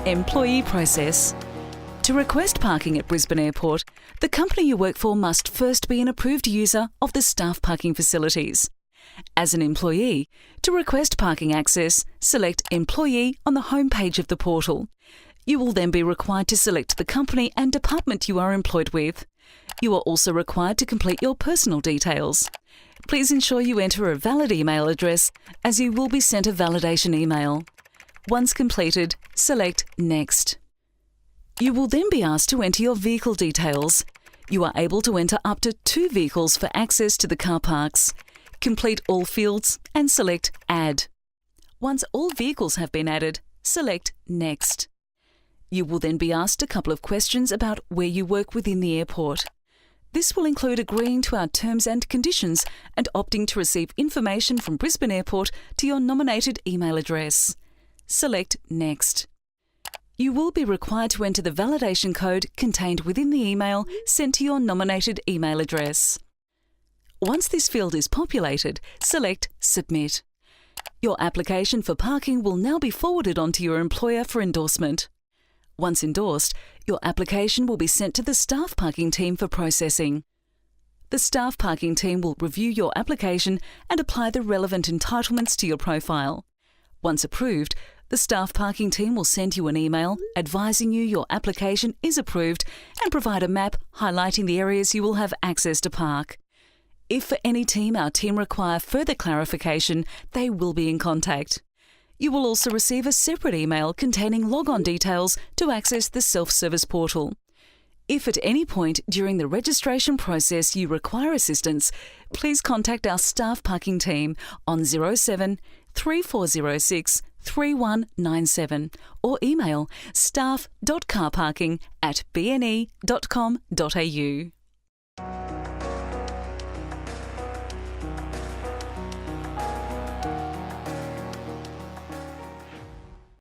Employee process. To request parking at Brisbane Airport, the company you work for must first be an approved user of the staff parking facilities. As an employee, to request parking access, select Employee on the home page of the portal. You will then be required to select the company and department you are employed with. You are also required to complete your personal details. Please ensure you enter a valid email address, as you will be sent a validation email. Once completed, select Next. You will then be asked to enter your vehicle details. You are able to enter up to 2 vehicles for access to the car parks. Complete all fields and select Add. Once all vehicles have been added, select Next. You will then be asked a couple of questions about where you work within the airport. This will include agreeing to our terms and conditions and opting to receive information from Brisbane Airport to your nominated email address. Select Next. You will be required to enter the validation code contained within the email sent to your nominated email address. Once this field is populated, select Submit. Your application for parking will now be forwarded on to your employer for endorsement. Once endorsed, your application will be sent to the staff parking team for processing. The staff parking team will review your application and apply the relevant entitlements to your profile. Once approved, the staff parking team will send you an email advising you your application is approved and provide a map highlighting the areas you will have access to park. If for any team our team require further clarification, they will be in contact. You will also receive a separate email containing log-on details to access the self-service portal. If at any point during the registration process you require assistance, please contact our staff parking team on 07 3406 3197 or email staff.carparking@bne.com.au.